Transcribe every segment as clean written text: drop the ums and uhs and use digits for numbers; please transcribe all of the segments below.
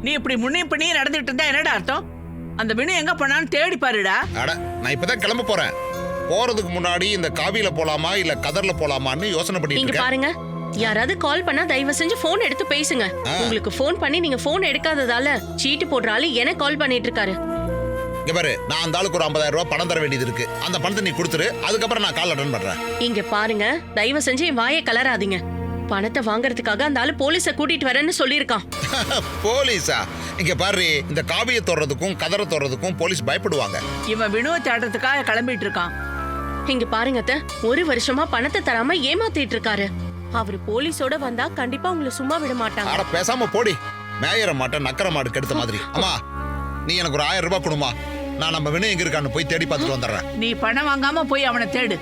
நீ இப்படி முன்னையும் பின்னையும் நடந்துட்டு இருந்தா என்னடா அர்த்தம்? அந்த வினு எங்க போனான்னு தேடி பாருடா. அட நான் இப்பதான் கிளம்ப போறேன். போறதுக்கு முன்னாடி இந்த காவியில போலாமா இல்ல கதர்ல போலாமான்னு யோசனை பண்ணிட்டு நீங்க இருக்கேன். பாருங்க, யாராவது கால் பண்ணா தயவு செஞ்சு போன் எடுத்து பேசுங்க. உங்களுக்கு போன் பண்ணி நீங்க போன் எடுக்காததால சீட்டு போடுற ஆளு எனக்கு கால் பண்ணிட்டு இருக்காரு. இங்க பாரு, நான் அந்த ஆளுக்கு ஒரு 50,000 ரூபாய் பணம் தர வேண்டியது இருக்கு. அந்த பணத்தை நீ கொடுத்துரு, அதுக்கப்புறம் நான் கால் அட்டன் பண்றேன். இங்க பாருங்க, தயவு செஞ்சு என் வாயை கலராதீங்க. பணத்தை வாங்குறதுக்காக அந்த ஆளு போலீஸ கூட்டிட்டு வரேன்னு சொல்லியிருக்கான். போலீஸா? இங்க பாரு, இந்த காவியை தொடுறதுக்கும் கதரை தொடுறதுக்கும் போலீஸ் பயப்படுவாங்க. இவன் வினுவை தேடுறதுக்காக கிளம்பிட்டு இருக்கான். இங்க பாருங்க அத்தை, 1 வருஷமா பணத்தை தராம ஏமாத்திட்டு இருக்காரு. அவரு போலீஸோட வந்தா கண்டிப்பா உங்களை சும்மா விட மாட்டாங்க. அட பேசாம போடி, மேயற மாட்டேன் நக்கற மாடு கெடுத்த மாதிரி. அம்மா, நீ எனக்கு ஒரு 1000 ரூபாய் கொடுமா, நான் நம்ம வினு எங்க இருக்கான்னு போய் தேடி பார்த்துட்டு வந்துடுறேன். நீ பணம் வாங்காம போய் அவனை தேடு.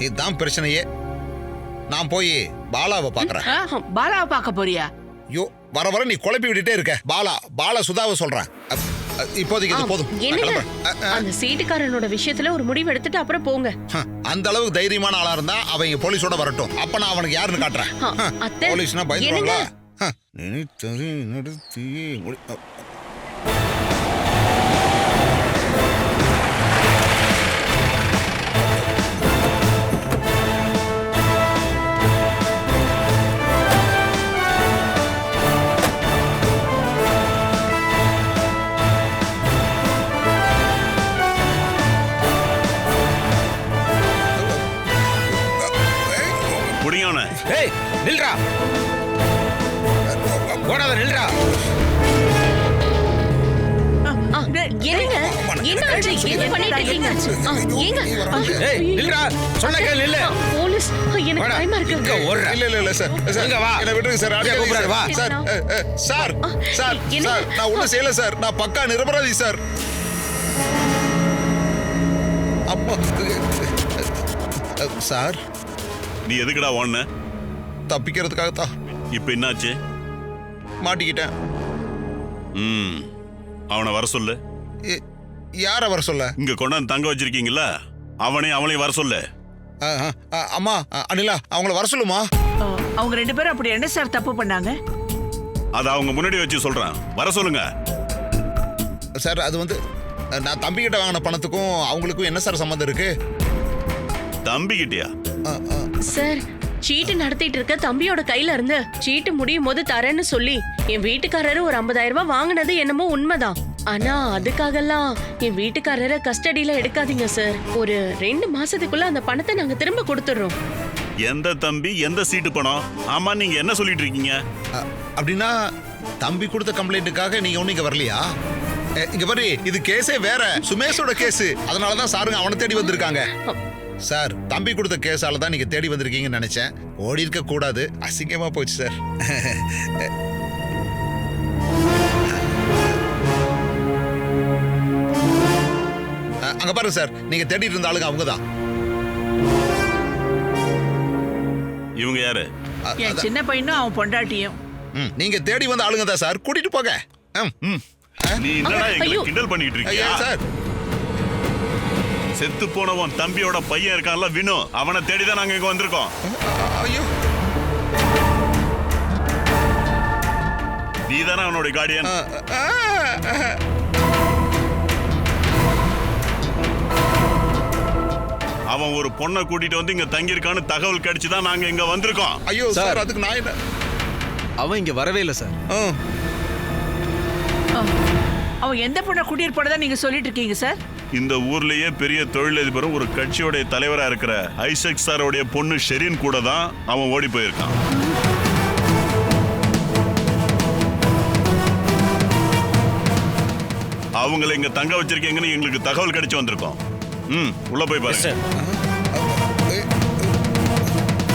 இதுதான் பிரச்சனையே. நான் போய் பாலாவை பாக்குறேன். பாலாவை பார்க்க போறியா? ஐயோ, வர வர நீ குழப்பி விட்டுட்டே இருக்க. பாலா சுதாவை சொல்றேன். இப்போதைக்கு இது போதும். என்னங்க அந்த சீட்டுக்காரனோட விஷயத்துல ஒரு முடிவு எடுத்துட்டு அப்புறம் போங்க. அந்த அளவுக்கு தைரியமான ஆளா இருந்தா அவங்க போலீஸோட வரட்டும். அப்ப நான் அவனுக்கு யாருன்னு காட்டுறேன். போலீஸ்னா பயந்துருவாங்களா? ஏய் நில்றா, ஓடாத நில்றா. என்னங்க என்ன ஆச்சு? என்ன பண்ணிட்டு இருக்கீங்க? ஏங்க ஏய் நில்றா, சொன்ன கேளு நில்லு. போலீஸ் எனக்கு பயமா இருக்கு. இங்க ஓடுற. இல்ல சார், இங்க வா. என்ன விட்டுருங்க சார். அடியே கூப்பிடாத வா. சார் நான் ஒண்ணும் செய்யல சார். நான் பக்கா நிரபராதி சார். அப்பா சார், நீ எதுக்குடா ஓடுன? தப்பிக்கிறதுக்காகத்தான். இப்ப என்னாச்சு? மாட்டிக்கிட்டேன். அவனை வர சொல்லு. யார வர சொல்ல? இங்க கொண்டாந்து தங்க வச்சிருக்கீங்களா, அவளையும் வர சொல்லு. அம்மா அனிலா, அவங்கள வர சொல்லுமா. அவங்க 2 பேரும் அப்படி என்ன சார் தப்பு பண்ணாங்க? அத அவங்க முன்னாடி வச்சு சொல்றேன், வர சொல்லுங்க. சார் அது வந்து நான் தம்பி கிட்ட வாங்கின பணத்துக்கும் அவங்களுக்கும் என்ன சார் சம்மந்தம் இருக்கு? தம்பி கிட்டயா? சார், சீட்டு நடத்திட்டு இருக்க தம்பியோட கையில இருந்து சீட்டு முடியும் போது தரேன்னு சொல்லி என் வீட்டுக்காரரு ஒரு 50,000 ரூபாய் வாங்கினது என்னமோ உண்மைதான். ஆனா அதுக்காகலாம் என் வீட்டுக்காரரை கஸ்டடியில எடுக்காதீங்க சார். ஒரு 2 மாசத்துக்குள்ள அந்த பணத்தை நாங்க திரும்ப கொடுத்துடுறோம். எந்த தம்பி, எந்த சீட்டு பணம்? ஆமா, நீங்க என்ன சொல்லிட்டு இருக்கீங்க? அப்படின்னா தம்பி கொடுத்த கம்ப்ளைண்ட்டுக்காக நீங்க ஒண்ணு இங்க வரலையா? இங்க பாரு, இது கேஸே வேற, சுமேஷோட கேஸ். அதனாலதான் சாருங்க அவனை தேடி வந்திருக்காங்க. சார், தம்பி கொடுத்த கேஸால தான் நீங்க தேடி வந்திருக்கீங்கன்னு நினைச்சேன். ஓடி இருக்க கூடாது, அசிங்கமா போச்சு சார். அங்க பாருங்க சார், நீங்க தேடிட்டு இருந்த ஆளுங்க அவங்கதான். இவங்க யாரு? என் சின்ன பையனும் அவன் பொண்டாட்டியும். நீங்க தேடி வந்த ஆளுங்க தான் சார், கூட்டிட்டு போங்க. நீ என்னடா எங்களை கிண்டல் பண்ணிட்டு இருக்கியா? சார், செத்து போனவன் தம்பியோட பையன் இருக்கான்ல வினு, அவனை தேடிதான் நாங்க இங்க வந்திருக்கோம். ஐயோ, நீதானே அவனோட கார்டியன். அவன் ஒரு பொண்ணை கூட்டிட்டு வந்து இங்க தங்கி இருக்கான்னு தகவல் கிடைச்சுதான் நாங்க இங்க வந்திருக்கோம். ஐயோ சார், அதுக்கு நான் என்ன? அவன் இங்க வரவே இல்லை சார். அவன் எந்த பொண்ணை கூட்டிட்டு போனதா நீங்க சொல்லிட்டு இருக்கீங்க சார்? இந்த ஊர்லயே பெரிய தொழிலதிபரும் ஒரு கட்சியோட தலைவரா இருக்கிற ஐசக் சாரோடைய பொண்ணு ஷெரின் கூட தான் அவன் ஓடி போயிருக்கான். அவங்களை இங்க தங்க வச்சிருக்கீங்கன்னு எங்களுக்கு தகவல் கிடைச்சு வந்திருக்கோம். உள்ள போய் பாருங்க.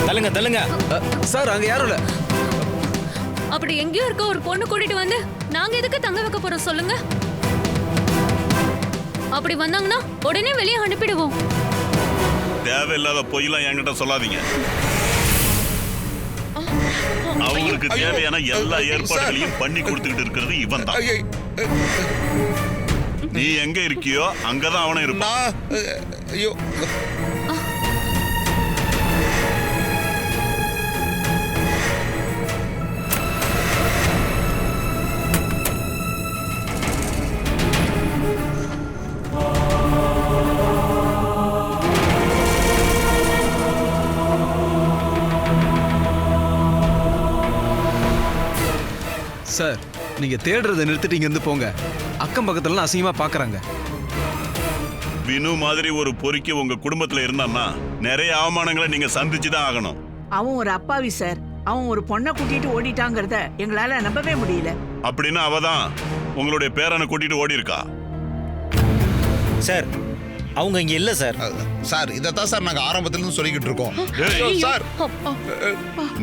தள்ளுங்க தள்ளுங்க சார், அங்க யாரும் இல்ல. அப்படி எங்கேயோ இருக்க ஒரு பொண்ணு கூட்டிட்டு வந்து நாங்க எதுக்கு தங்க வைக்க போறோம் சொல்லுங்க? அப்படி வந்தாங்கன்னா உடனே வெளியே அனுப்பிடுவோம். தேவையில்லாத பொய்யெல்லாம் என்கிட்ட சொல்லாதீங்க. அவங்களுக்கு தேவையான எல்லா ஏற்பாடுகளையும் பண்ணி கொடுத்துக்கிட்டு இருக்கிறது இவன் தான். நீ எங்க இருக்கியோ அங்கதான் அவனை இருப்பான். ஐயோ, சார் நீங்க தேடுறதை நிறுத்திட்டு இங்க இருந்து போங்க. அக்கம் பக்கத்துலலாம் அசிங்கமா பாக்குறாங்க. வினு மாதிரி ஒரு பொறுக்கி உங்க குடும்பத்துல இருந்தான்னா நிறைய அவமானங்களை நீங்க சந்திச்சு தான் ஆகணும். அவன் ஒரு அப்பாவி சார். அவன் ஒரு பொண்ணை கூட்டிட்டு ஓடிட்டாங்கிறத எங்களால நம்பவே முடியல. அப்படின்னு அவதான் உங்களுடைய பேரனை கூட்டிட்டு ஓடி இருக்கா. சார் அவங்க இங்க இல்ல சார். சார் இதைத்தான் சார் நாங்க ஆரம்பத்துல இருந்து சொல்லிக்கிட்டு இருக்கோம். ஏய், சார்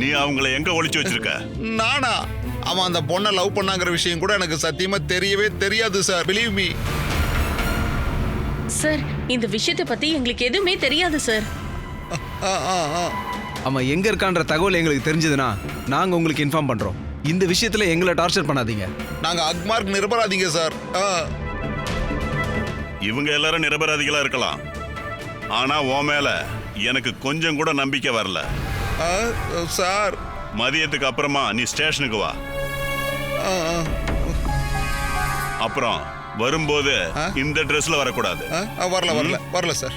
நீ அவங்கள எங்க ஒளிச்சு வச்சிருக்க? நானா? அவன் அந்த பொண்ணை லவ் பண்ணாங்கிற விஷயம் கூட எனக்கு சத்தியமா தெரியவே தெரியாது சார். Believe me. சார் இந்த விஷயத்தை பத்தி எங்களுக்கு எதுவுமே தெரியாது சார். அவன் எங்க இருக்கான்ற தகவல் எங்களுக்கு தெரிஞ்சதுன்னா நாங்க உங்களுக்கு இன்ஃபார்ம் பண்றோம். இந்த விஷயத்துல எங்களை டார்ச்சர் பண்ணாதீங்க. நாங்க அக்மார்க் நிரபராதிங்க சார். இவங்க எல்லாரும் நிரபராதிகளா இருக்கலாம். ஆனா உன் மேல எனக்கு கொஞ்சம் கூட நம்பிக்கை வரல. சார் மதியத்துக்கு அப்புறமா நீ ஸ்டேஷனுக்கு வா. அப்புறம் வரும்போது இந்த ட்ரெஸ்ல வரக்கூடாது. வரல சார்.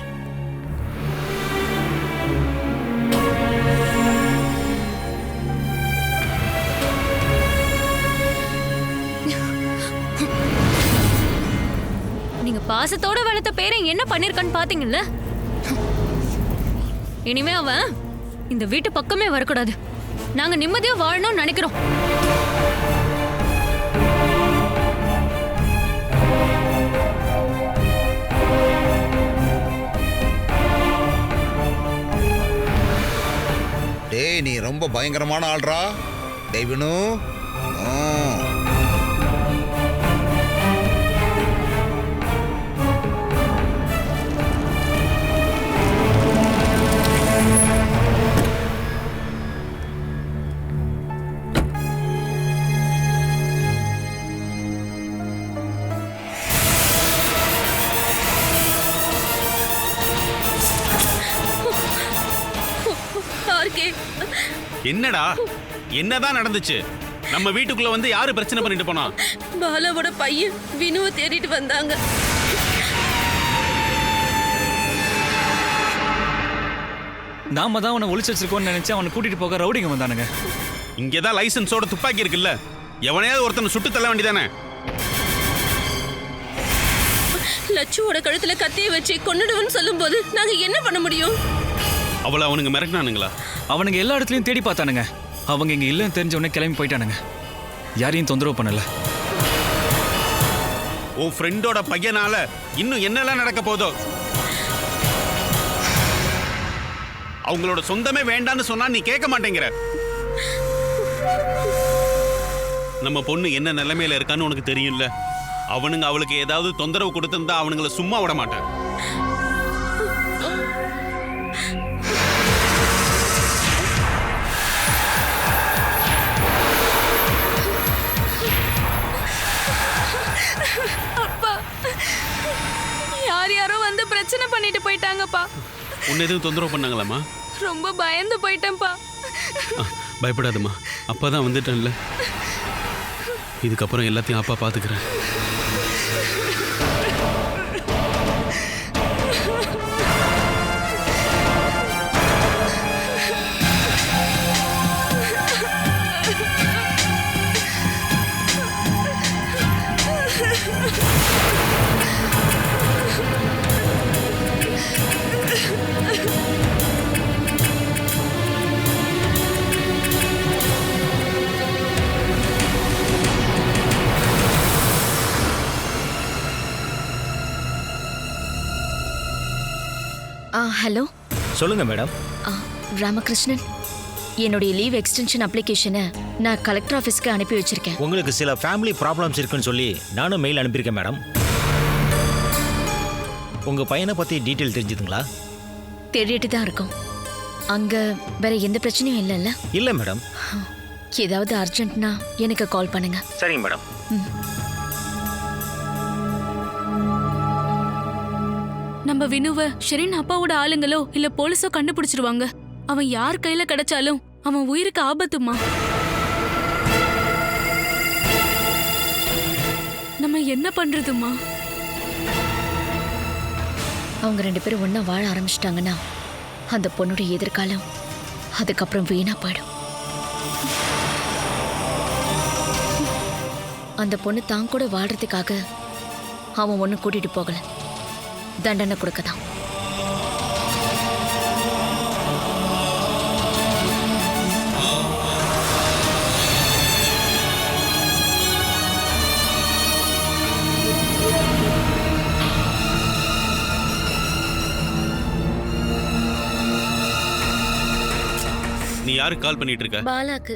நீங்க பாசத்தோட வளர்த்த பேரை என்ன பண்ணிருக்கான்னு பாத்தீங்கல்ல? இனிமே அவன் இந்த வீட்டு பக்கமே வரக்கூடாது. நாங்க நிம்மதியா வாழணும்னு நினைக்கிறோம். டேய் நீ ரொம்ப பயங்கரமான ஆள்ரா. டேய் வினு. என்னடா என்னதான் நடந்துச்சு? நம்ம வீட்டுக்குள்ள வந்து யாரு பிரச்சனை பண்ணிட்டு போனா? பாலாவோட பையன் வினுவை தேடிட்டு வந்தாங்க. நாம தான் அவனை ஒளிச்சு வச்சிருக்கோம்னு நினைச்சு அவனை கூட்டிட்டு போக ரவுடிங்க வந்தானுங்க. இங்கதான் லைசன்ஸோட துப்பாக்கி இருக்குல்ல, எவனையாவது ஒருத்தனை சுட்டு தள்ள வேண்டியதானே? லட்சுவோட கழுத்துல கத்தியை வச்சு கொன்னுடுவோன்னு சொல்லும்போது நாங்க என்ன பண்ண முடியும்? அவளை அவனுங்க மிரட்டினானுங்களா? அவனுங்க எல்லா இடத்துலயும் தேடி பார்த்தானுங்க. அவங்க இங்க இல்லைன்னு தெரிஞ்ச உடனே கிளம்பி போயிட்டானுங்க. யாரையும் தொந்தரவு பண்ணல. உன் ஃப்ரெண்டோட பையனால இன்னும் என்னெல்லாம் நடக்க போதோ. அவங்களோட சொந்தமே வேண்டான்னு சொன்னா நீ கேட்க மாட்டேங்கிற. நம்ம பொண்ணு என்ன நிலைமையில இருக்கான்னு உனக்கு தெரியும்ல. அவனுங்க அவளுக்கு ஏதாவது தொந்தரவு கொடுத்திருந்தா அவனுங்களை சும்மா விட மாட்டேன். யாரோ வந்து பிரச்சனை பண்ணிட்டு போயிட்டாங்கப்பா. உன்னை எதுவும் தொந்தரவு பண்ணாங்களாமா? ரொம்ப பயந்து போயிட்டேன்ப்பா. பயப்படாதம்மா, அப்பா தான் வந்துட்டேன்ல. இதுக்கப்புறம் எல்லாத்தையும் அப்பா பார்த்துக்கிறேன். ஹலோ. சொல்லுங்க மேடம். ராமகிருஷ்ணன், என்னுடைய லீவ் எக்ஸ்டென்ஷன் அப்ளிகேஷனை நான் கலெக்டர் ஆஃபீஸ்க்கு அனுப்பி வச்சிருக்கேன். உங்களுக்கு சில ஃபேமிலி ப்ராப்ளம்ஸ் இருக்குன்னு சொல்லி நானும் மெயில் அனுப்பியிருக்கேன் மேடம். உங்க பையனை பத்தி டீட்டெயில் தெரிஞ்சுதுங்களா? தேடிட்டு தான் இருக்கோம். அங்க வேற எந்த பிரச்சனையும் இல்லைல்ல? இல்லை மேடம். ஏதாவது அர்ஜென்ட்னா எனக்கு கால் பண்ணுங்க. சரிங்க மேடம். நம்ம வினுவ ஷெரின் அப்பாவோட ஆளுங்களோ இல்ல போலீஸோ கண்டுபிடிச்சிருவாங்க. அவன் யார் கையில கிடைச்சாலும் அவன் உயிருக்கு ஆபத்துமா. நம்ம என்ன பண்றதுமா? அவங்க 2 பேரும் ஒண்ணா வாழ ஆரம்பிச்சிட்டாங்கன்னா அந்த பொண்ணுடைய எதிர்காலம் அதுக்கப்புறம் வீணா போயிடும். அந்த பொண்ணு தான் கூட வாழ்றதுக்காக அவன் ஒண்ணு கூட்டிட்டு போகல, தண்டனை கொடுக்கதான். நீ யாருக்கு கால் பண்ணிட்டு இருக்க? பாலாக்கு.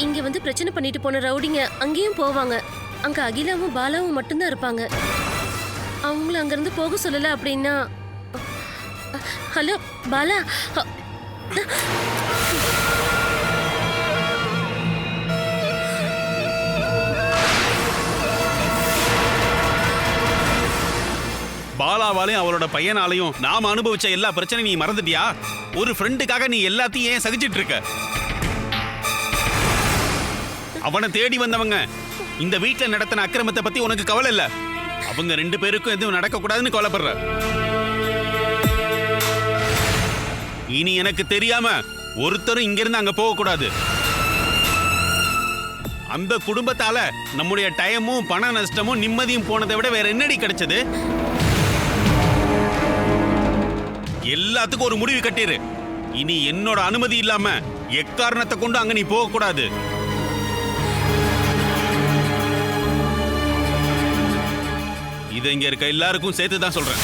இங்க வந்து பிரச்சனை பண்ணிட்டு போன ரவுடிங்க அங்கேயும் போவாங்க. அங்க அகிலாவும் பாலாவும் மட்டும்தான் இருப்பாங்க. அவங்கள அங்கிருந்து போக சொல்லல அப்படின்னா. ஹலோ பாலா. பாலாவாலையும் அவளோட பையனாலையும் நாம அனுபவிச்ச எல்லா பிரச்சனையும் நீ மறந்துட்டியா? ஒரு ஃப்ரெண்டுக்காக நீ எல்லாத்தையும் ஏன் சகிச்சிட்டு இருக்க? அவனை தேடி வந்தவங்க இந்த வீட்டுல நடத்தின அக்கிரமத்தை பத்தி உனக்கு கவலை இல்ல. அவங்க 2 பேருக்கும் எதுவும் நடக்க கூடாதுன்னு கவலைப்படுற. இனி எனக்கு தெரியாம ஒருத்தரும் இங்கிருந்து அங்க போக கூடாது. அந்த குடும்பத்தால நம்முடைய டைமும் பண நஷ்டமும் நிம்மதியும் போனதை விட வேற என்னடி கிடைச்சது? எல்லாத்துக்கும் ஒரு முடிவு கட்டிரு. இனி என்னோட அனுமதி இல்லாம எக்காரணத்தை கொண்டு அங்க நீ போக கூடாது. இதை இங்க இருக்க எல்லாருக்கும் சேர்த்து தான் சொல்றேன்.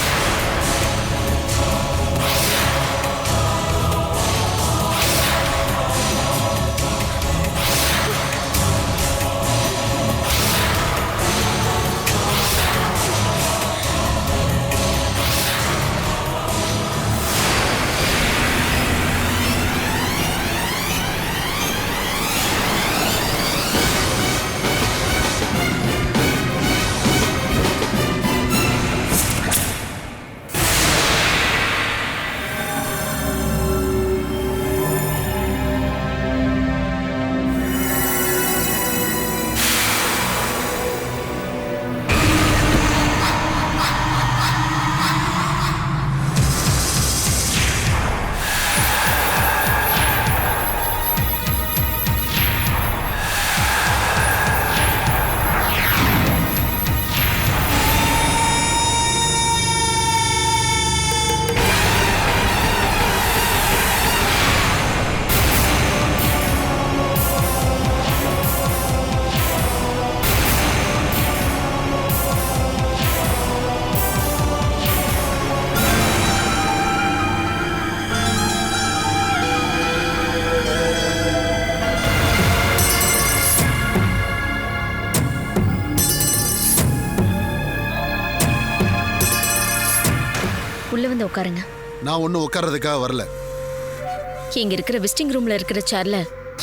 உள்ள வந்து உட்காருங்க. நான் ஒன்னும் உட்கார்றதுக்காக வரல. இங்க இருக்கிற விசிட்டிங் ரூம்ல இருக்கிற சேர்ல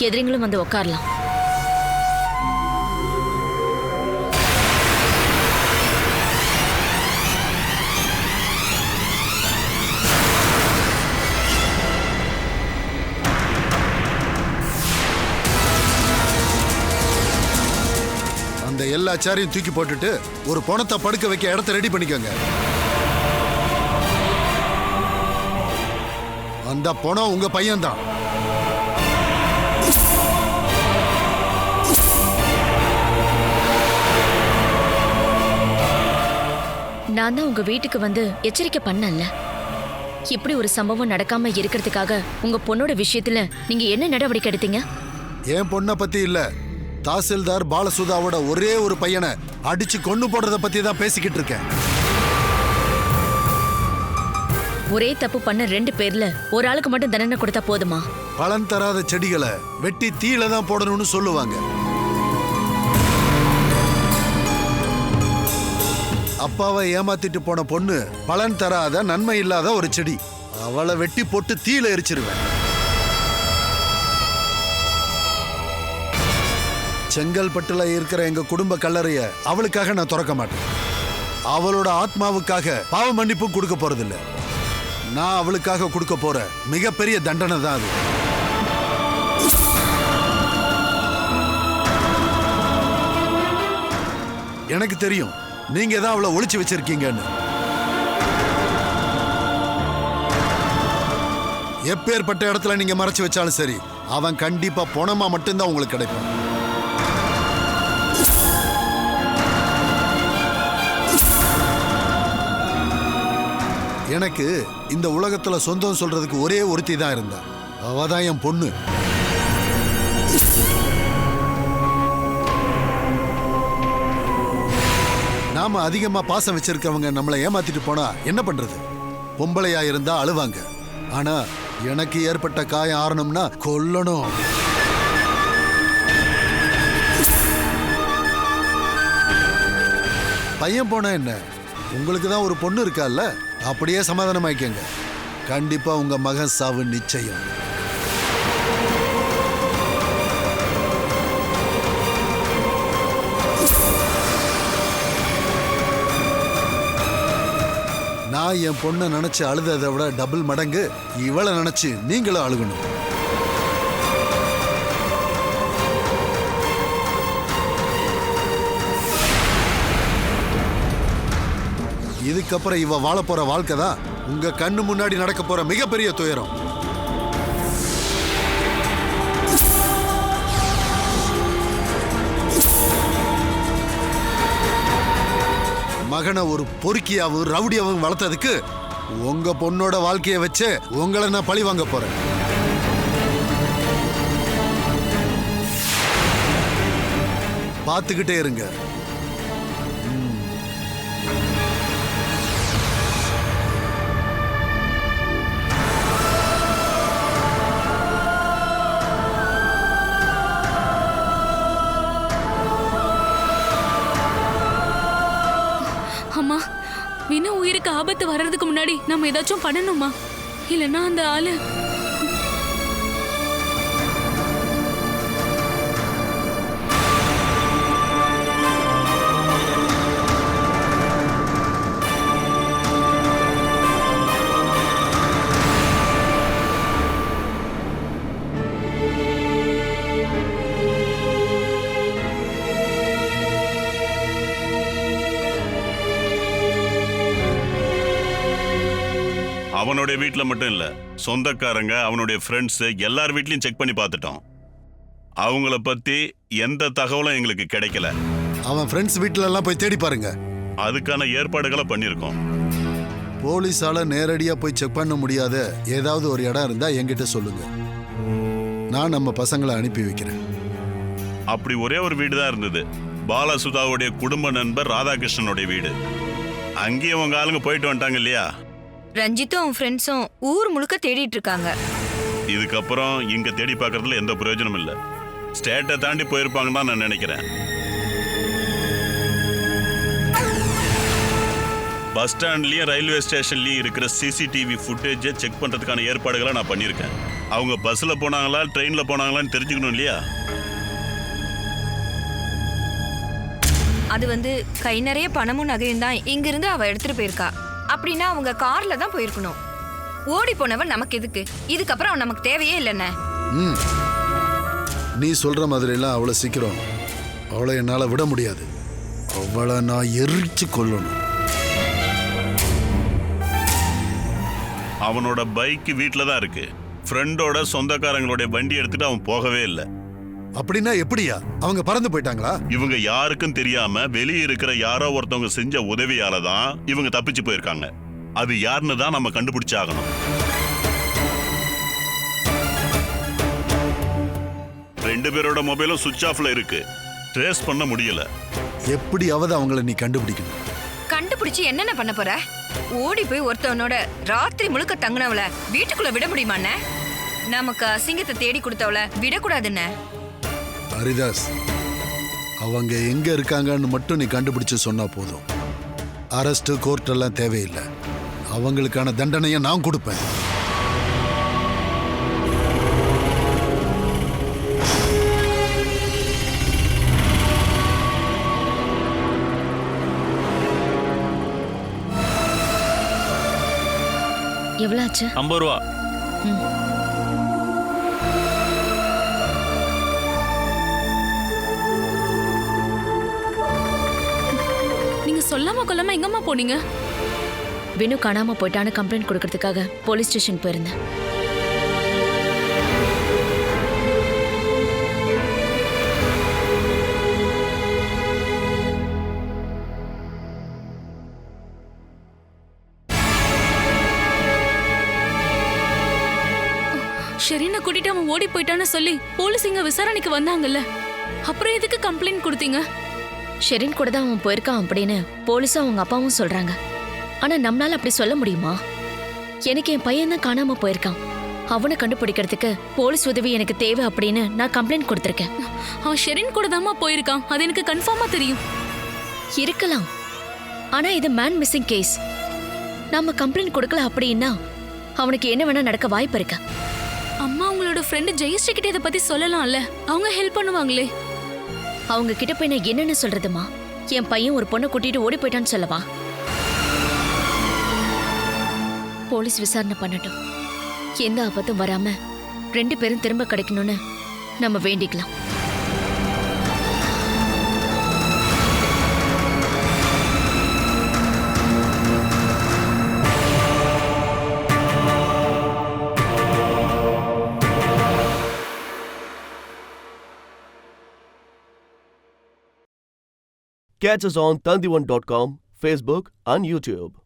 எதிரிங்களும் வந்து உட்காரலாம். அந்த எல்லா சேரையும் தூக்கி போட்டுட்டு ஒரு பணத்தை படுக்க வைக்க இடத்த ரெடி பண்ணிக்கோங்க. அந்த பணம் உங்க பையன்தான். நான் தான் உங்க வீட்டுக்கு வந்து எச்சரிக்கை பண்ணல. இப்படி ஒரு சம்பவம் நடக்காம இருக்கிறதுக்காக உங்க பொண்ணோட விஷயத்துல நீங்க என்ன நடவடிக்கை எடுத்தீங்க? என் பொண்ணை பத்தி இல்ல, தாசில்தார் பாலசுதாவோட ஒரே ஒரு பையனை அடிச்சு கொண்டு போடுறத பத்தி தான் பேசிக்கிட்டு இருக்கேன். ஒரே தப்பு பண்ண 2 பேர்ல ஒரு ஆளுக்கு மட்டும் தண்டனை கொடுத்தா போதுமா? பலன் தராத செடிகளை வெட்டி தீயில தான் போடணும்னு சொல்லுவாங்க. அப்பாவை ஏமாத்திட்டு போன பொண்ணு பலன் தராத நன்மை இல்லாத ஒரு செடி. அவளை வெட்டி போட்டு தீயில எரிச்சிருவேன். செங்கல்பட்டுல இருக்கிற எங்க குடும்ப கல்லறைய அவளுக்காக நான் திறக்க மாட்டேன். அவளோட ஆத்மாவுக்காக பாவ மன்னிப்பும் கொடுக்க போறதில்லை. நான் அவளுக்காக கொடுக்க போற மிகப்பெரிய தண்டனை தான் அது. எனக்கு தெரியும் நீங்க தான் அவளை ஒளிச்சு வச்சிருக்கீங்கன்னு. எப்பேற்பட்ட இடத்துல நீங்க மறைச்சு வச்சாலும் சரி, அவன் கண்டிப்பா பணமா மட்டும்தான் உங்களுக்கு கிடைக்கும். எனக்கு இந்த உலகத்துல சொந்தம் சொல்றதுக்கு ஒரே ஒருத்தி தான் இருந்தா. அவ தான் என் பொண்ணு. நாம அதிகமா பாசம் வச்சிருக்கவங்க நம்மளை ஏமாத்திட்டு போனா என்ன பண்றது? பொம்பளையா இருந்தா அழுவாங்க. ஆனா எனக்கு ஏற்பட்ட காயம் ஆறணும்னா கொல்லணும். பையன் போனா என்ன? உங்களுக்கு தான் ஒரு பொண்ணு இருக்கால்ல, அப்படியே சமாதானமாய்க்கங்க. கண்டிப்பா உங்க மகன் சாவு நிச்சயம். நான் என் பொண்ணை நினைச்சு அழுததை விட டபுள் மடங்கு இவளை நினைச்சு நீங்களும் அழுகணும். இதுக்கப்புறம் இவ வாழ போற வாழ்க்கை தான் உங்க கண்ணு முன்னாடி நடக்க போற மிகப்பெரிய துயரம். மகனை ஒரு பொறுக்கியாவும் ரவுடியாவும் வளர்த்ததுக்கு உங்க பொண்ணோட வாழ்க்கையை வச்சு உங்களை நான் பழி வாங்க போறேன். பார்த்துக்கிட்டே இருங்க. அம்மா, வினு உயிருக்கு ஆபத்து வர்றதுக்கு முன்னாடி நம்ம ஏதாச்சும் பண்ணணுமா? இல்லைன்னா அந்த ஆளு அவனுடைய வீட்டில் மட்டும் இல்லை, சொந்தக்காரங்க, அவனுடைய ஃப்ரெண்ட்ஸு எல்லார் வீட்லையும் செக் பண்ணி பார்த்துட்டோம். அவங்கள பற்றி எந்த தகவலும் எங்களுக்கு கிடைக்கல. அவன் ஃப்ரெண்ட்ஸ் வீட்டில எல்லாம் போய் தேடி பாருங்க. அதுக்கான ஏற்பாடுகளை பண்ணியிருக்கோம். போலீஸால நேரடியா போய் செக் பண்ண முடியாத ஏதாவது ஒரு இடம் இருந்தா என்கிட்ட சொல்லுங்க. நான் நம்ம பசங்களை அனுப்பி வைக்கிறேன். அப்படி ஒரே ஒரு வீடு தான் இருந்தது, பாலசுதாவுடைய குடும்ப நண்பர் ராதாகிருஷ்ணனுடைய வீடு. அங்கேயும் அவங்க ஆளுங்க போயிட்டு வந்துட்டாங்க இல்லையா? ரஞ்சித்தும் அவன் ஃப்ரெண்ட்ஸும் ஊர் முழுக்க தேடிட்டு இருக்காங்க. இதுக்கப்புறம் இங்க தேடி பார்க்கறதுல எந்த பிரயோஜனம் இல்லை. ஸ்டேட்டை தாண்டி போயிருப்பாங்கன்னு தான் நான் நினைக்கிறேன். பஸ் ஸ்டாண்ட்லயும் ரயில்வே ஸ்டேஷன்லயும் இருக்கிற சிசிடிவி ஃபுட்டேஜை செக் பண்றதுக்கான ஏற்பாடுகளை நான் பண்ணியிருக்கேன். அவங்க பஸ்ல போனாங்களா ட்ரெயின்ல போனாங்களான்னு தெரிஞ்சுக்கணும் இல்லையா? அது கை நிறைய பணமும் நகையும் தான் இங்கிருந்து அவ எடுத்துட்டு போயிருக்கா. அப்படின்னா அவங்க கார்ல தான் போயிருக்கணும். ஓடி போனவன் நமக்கு எதுக்கு? இதுக்கப்புறம் அவன் நமக்கு தேவையே இல்லைன்னு. நீ சொல்ற மாதிரி எல்லாம் அவ்வளவு சீக்கிரம் அவளை என்னால விட முடியாது. அவளை நான் எரிச்சு கொல்லணும். அவனோட பைக் வீட்டில் தான் இருக்கு. ஃப்ரெண்டோட சொந்தக்காரங்களுடைய வண்டி எடுத்துட்டு அவன் போகவே இல்லை. அப்படின்னா எப்படியா? அவங்க பறந்து போயிட்டாங்களா? இவங்க யாருக்கும் தெரியாம வெளியே இருக்கிற யாரோ ஒருத்தவங்க செஞ்ச உதவியால தான் இவங்க தப்பிச்சு போயிருக்காங்க. அது யாருன்னு தான் நம்ம கண்டுபிடிச்சாகணும். ரெண்டு பேரோட மொபைலும் சுவிட்ச் ஆஃப்ல இருக்கு. ட்ரேஸ் பண்ண முடியல. எப்படியாவது அவங்கள நீ கண்டுபிடிக்கணும். கண்டுபிடிச்சு என்னென்ன பண்ண போற? ஓடி போய் ஒருத்தவனோட ராத்திரி முழுக்க தங்கினவள வீட்டுக்குள்ள விட முடியுமாண்ணே? நமக்கு அசிங்கத்தை தேடி கொடுத்தவள விடக்கூடாதுன்னு. ஹரிதாஸ், அவங்க எங்க இருக்காங்கன்னு மட்டும் நீ கண்டுபிடிச்சு சொன்னா போதும். அரெஸ்ட் கோர்ட் எல்லாம் தேவையில்லை. அவங்களுக்கான தண்டனையை நான் கொடுப்பேன். எவ்வளவு ஆச்சு? 50 ரூபா. நீங்க சொல்லாம கொல்லாம எங்கம்மா போனீங்க? வினு காணாம போயிட்டான்னு கம்ப்ளைண்ட் கொடுக்கறதுக்காக போலீஸ் ஸ்டேஷன் போயிருந்தேன். ஷெரீனை கூட்டிட்டு அவன் ஓடி போயிட்டான்னு சொல்லி போலீஸ் இங்க விசாரணைக்கு வந்தாங்கல்ல, அப்புறம் எதுக்கு கம்ப்ளைண்ட் கொடுத்தீங்க? ஷெரின் கூட தான் அவன் போயிருக்கான் அப்படின்னு போலீஸும் அவங்க அப்பாவும் சொல்றாங்க. ஆனா நம்மளால அப்படி சொல்ல முடியுமா? எனக்கு என் பையன் தான் காணாம போயிருக்கான். அவனை கண்டுபிடிக்கிறதுக்கு போலீஸ் உதவி எனக்கு தேவை அப்படின்னு நான் கம்ப்ளைண்ட் கொடுத்திருக்கேன். அவன் ஷெரீன் கூட தாமா போயிருக்கான், அது எனக்கு கன்ஃபார்மா தெரியும். இருக்கலாம், ஆனா இது மேன் மிஸ்ஸிங் கேஸ். நாம கம்ப்ளைண்ட் கொடுக்கல அப்படின்னா அவனுக்கு என்ன வேணா நடக்க வாய்ப்பு இருக்கு. அம்மா உங்களோட ஃப்ரெண்டு ஜெயஸ்ரீ கிட்ட இதை பத்தி சொல்லலாம்ல, அவங்க ஹெல்ப் பண்ணுவாங்களே. அவங்க கிட்ட போய் நான் என்னன்னு சொல்றதுமா? என் பையன் ஒரு பொண்ணை கூட்டிட்டு ஓடி போயிட்டான்னு சொல்லவா? போலீஸ் விசாரணை பண்ணட்டும். எந்த ஆபத்தும் வராம 2 பேரும் திரும்ப கிடைக்கணும்னு நம்ம வேண்டிக்கலாம். Catch us on Tandivan.com, Facebook and YouTube.